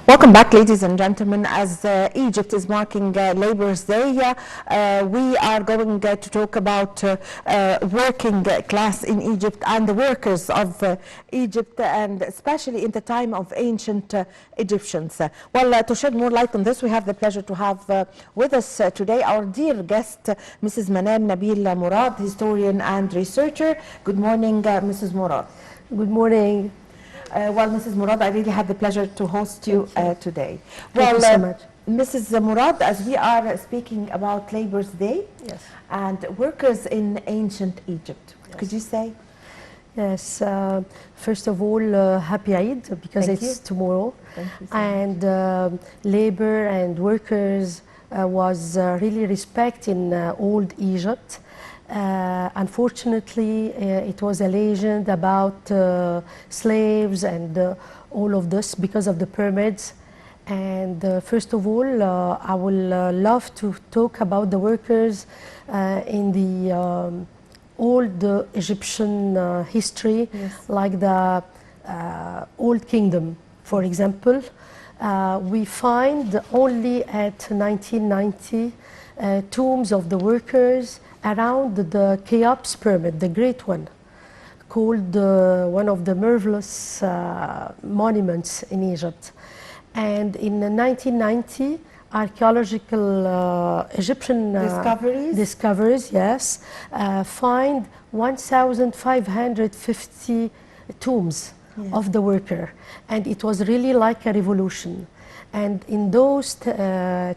Welcome back, ladies and gentlemen. As Egypt is marking Labor's Day, we are going to talk about working class in Egypt and the workers of Egypt, and especially in the time of ancient Egyptians. To shed more light on this, we have the pleasure to have with us today our dear guest, Mrs. Manal Nabil Murad, historian and researcher. Good morning, Mrs. Murad. Good morning. Mrs. Murad, I really had the pleasure to host you today. Thank you so much. Mrs. Murad, as we are speaking about Labor's Day and workers in ancient Egypt, could you say? Yes, first of all, happy Eid, because it's tomorrow. Thank you so and labor and workers was really respect in old Egypt. Unfortunately, it was a legend about slaves and all of this because of the pyramids. And first of all, I will love to talk about the workers in the old Egyptian history, like the Old Kingdom, for example. We find only at 1990 tombs of the workers around the Cheops pyramid, the great one, called one of the marvelous monuments in Egypt. And in 1990, archaeological Egyptian discoveries, find 1,550 tombs of the worker, and it was really like a revolution. And in those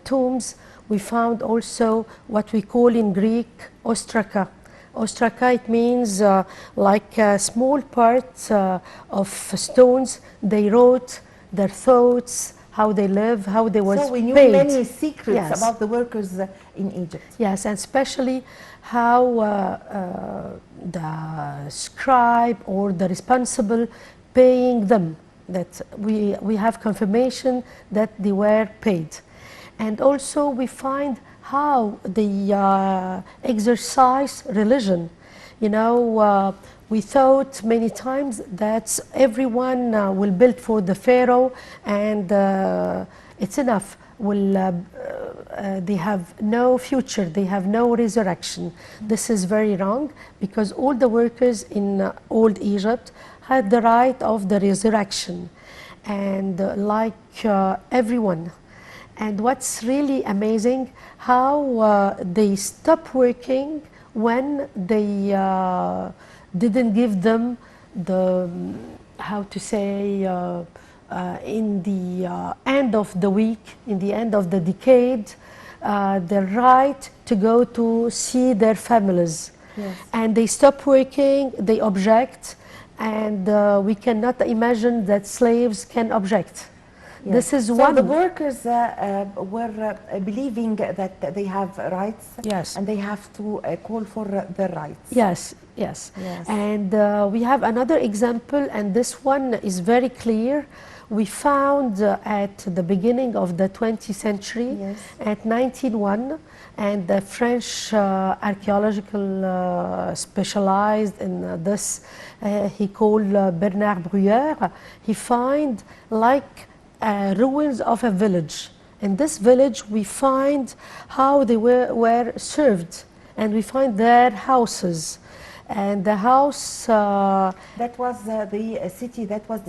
tombs, we found also what we call in Greek ostraka. Ostraka, it means like a small part of stones. They wrote their thoughts, how they live, how they were paid. So we knew many secrets about the workers in Egypt. Yes, and especially how the scribe or the responsible paying them, that we have confirmation that they were paid. And also we find how they exercise religion. You know, we thought many times that everyone will build for the pharaoh and it's enough. They have no future, they have no resurrection. This is very wrong, because all the workers in old Egypt had the right of the resurrection, and like everyone. And what's really amazing, how they stop working when they didn't give them the, how to say, in the end of the week, in the end of the decade, the right to go to see their families. And they stop working, they object, and we cannot imagine that slaves can object. This is one. So the workers were believing that they have rights, and they have to call for their rights. Yes. And we have another example, and this one is very clear. We found at the beginning of the 20th century, at 1901, and the French archaeological specialized in this, he called Bernard Bruyère. He find like ruins of a village. In this village, we find how they were served, and we find their houses. And the house that was the city that was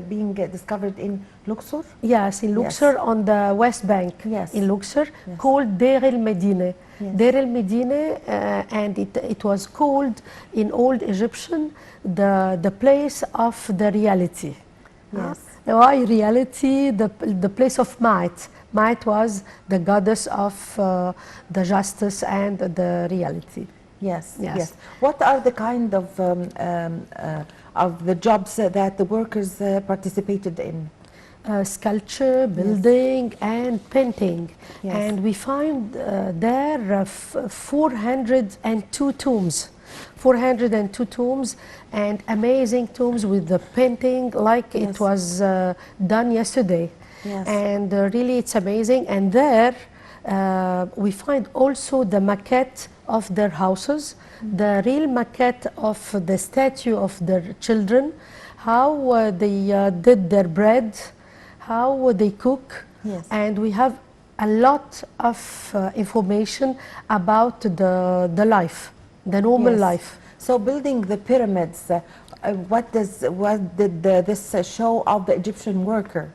being discovered in Luxor. Yes, in Luxor, on the West Bank. In Luxor, called Deir el Medine. Deir el Medine, and it was called in old Egyptian the place of the reality. Why reality? The place of might. Might was the goddess of the justice and the reality. Yes. What are the kind of the jobs that the workers participated in? Sculpture, building, and painting. And we find there 402 tombs. 402 tombs, and amazing tombs with the painting like it was done yesterday. And really it's amazing. And there we find also the maquette of their houses, the real maquette of the statue of their children, how they did their bread, how they cook, Yes. and we have a lot of information about the life, the normal Yes. life. So building the pyramids, what did this show of the Egyptian worker?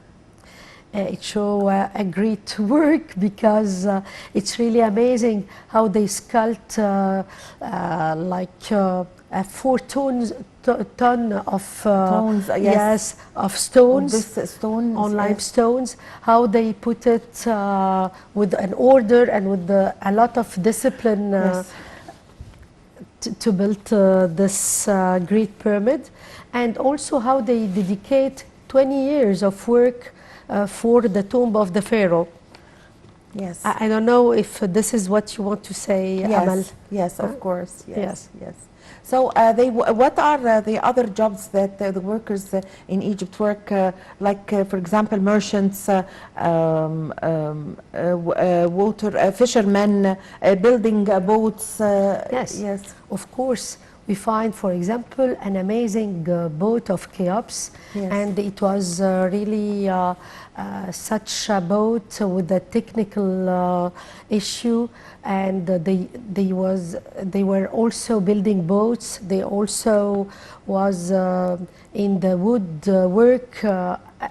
It show a great work because it's really amazing how they sculpt like a 4 ton of Stones, yes. yes, of stones This stone on yes. limestones, how they put it with an order and with a lot of discipline Yes. to build this great pyramid, and also how they dedicate 20 years of work for the tomb of the pharaoh. Yes. I don't know if this is what you want to say, Amal. Yes, yes, of course, yes, Yes. yes. So what are the other jobs that the workers in Egypt work, like, for example, merchants, water, fishermen, building boats? Yes. Yes. Of course, we find, for example, an amazing boat of Cheops, Yes. and it was really such a boat with a technical issue, and they were also building boats. They also was in the wood work,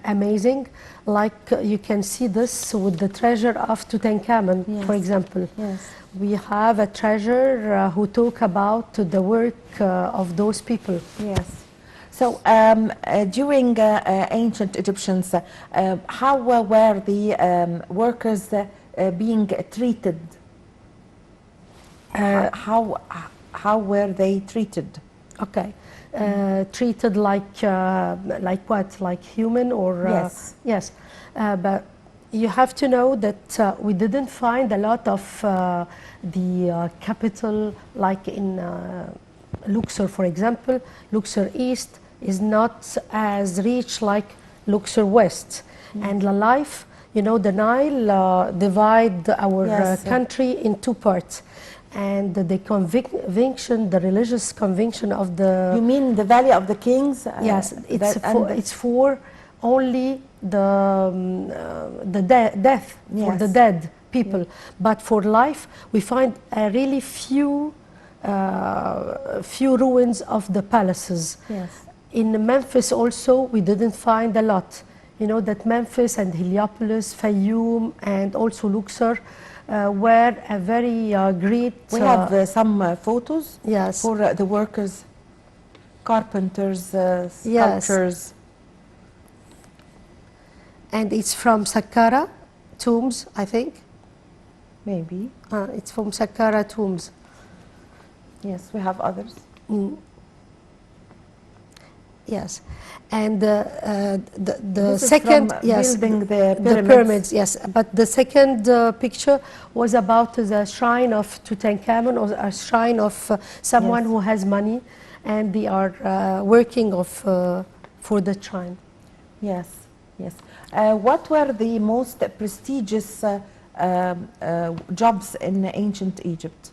amazing. Like you can see this with the treasure of Tutankhamun, for Yes. example. Yes. We have a treasure who talk about the work of those people. Yes. So during ancient Egyptians, how were the workers being treated? How were they treated? Okay. Treated like what? Like human or? Yes. Yes. But you have to know that we didn't find a lot of the capital, like in Luxor, for example. Luxor East is not as rich like Luxor West. And the life, you know, the Nile divide our Yes. country in 2 parts. And the conviction, the religious conviction of the... You mean the Valley of the Kings? Yes, that- it's for only the death, for the Yes. dead people. But for life, we find a really few ruins of the palaces. Yes. In Memphis also, we didn't find a lot. You know that Memphis and Heliopolis, Fayoum, and also Luxor were a very great... We have some photos Yes. for the workers, carpenters, Yes. sculptors. And it's from Saqqara tombs, I think. Maybe. It's from Saqqara tombs. Yes, we have others. Yes, and the This is second, from yes, building the the pyramids, yes. But the second picture was about the shrine of Tutankhamun, or a shrine of someone Yes. who has money, and they are working for the shrine. Yes, yes. What were the most prestigious jobs in ancient Egypt?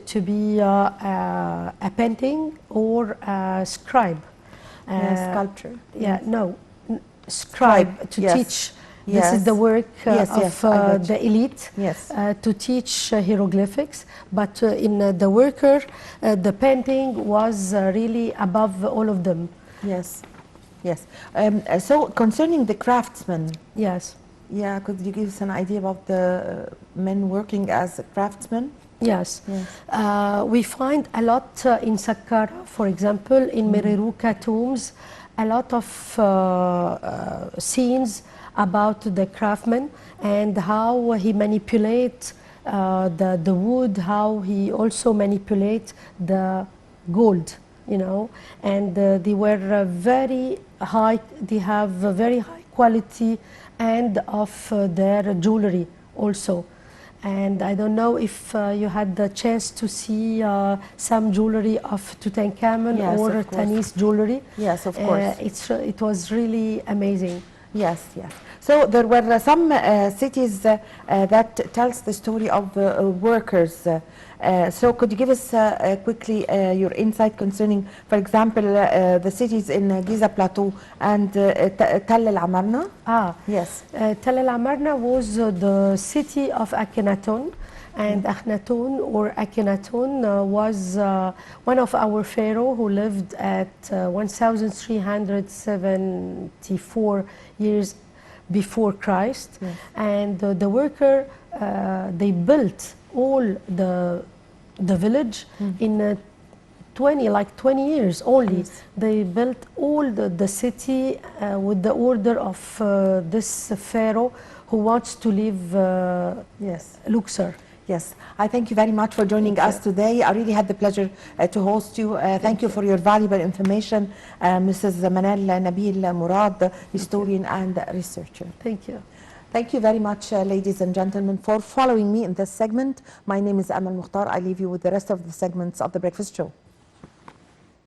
To be a painting or a scribe. Sculpture. Yeah, no, scribe, to yes. teach. This is the work Yes, of yes, I got you. the elite, Yes. to teach hieroglyphics. But in the worker, the painting was really above all of them. Yes, yes. So concerning the craftsmen, Yes. yeah, could you give us an idea about the men working as craftsmen? Yes. Yes. We find a lot in Saqqara, for example, in Mereruka tombs, a lot of scenes about the craftsman and how he manipulates the wood, how he also manipulates the gold, you know, and they were very high, they have a very high quality and of their jewelry also. And I don't know if you had the chance to see some jewelry of Tutankhamun Yes, or of course. Tanis jewelry. Yes, of course. It was really amazing. Yes, yes. So there were some cities that tells the story of workers. So could you give us quickly your insight concerning, for example, the cities in Giza Plateau and Tell El Amarna? Yes. Tel El Amarna was the city of Akhenaton, and Akhenaton or Akhenaton was one of our pharaoh who lived at 1374 years before Christ. Yes. And the worker, they built all the village in 20 years only. Yes. They built all the city with the order of this pharaoh who wants to leave Yes. Luxor. Yes, I thank you very much for joining us today. I really had the pleasure to host you. Thank you for your valuable information, Mrs. Manal Nabil Murad, historian and researcher. Thank you. Thank you very much, ladies and gentlemen, for following me in this segment. My name is Amal Mukhtar. I leave you with the rest of the segments of The Breakfast Show.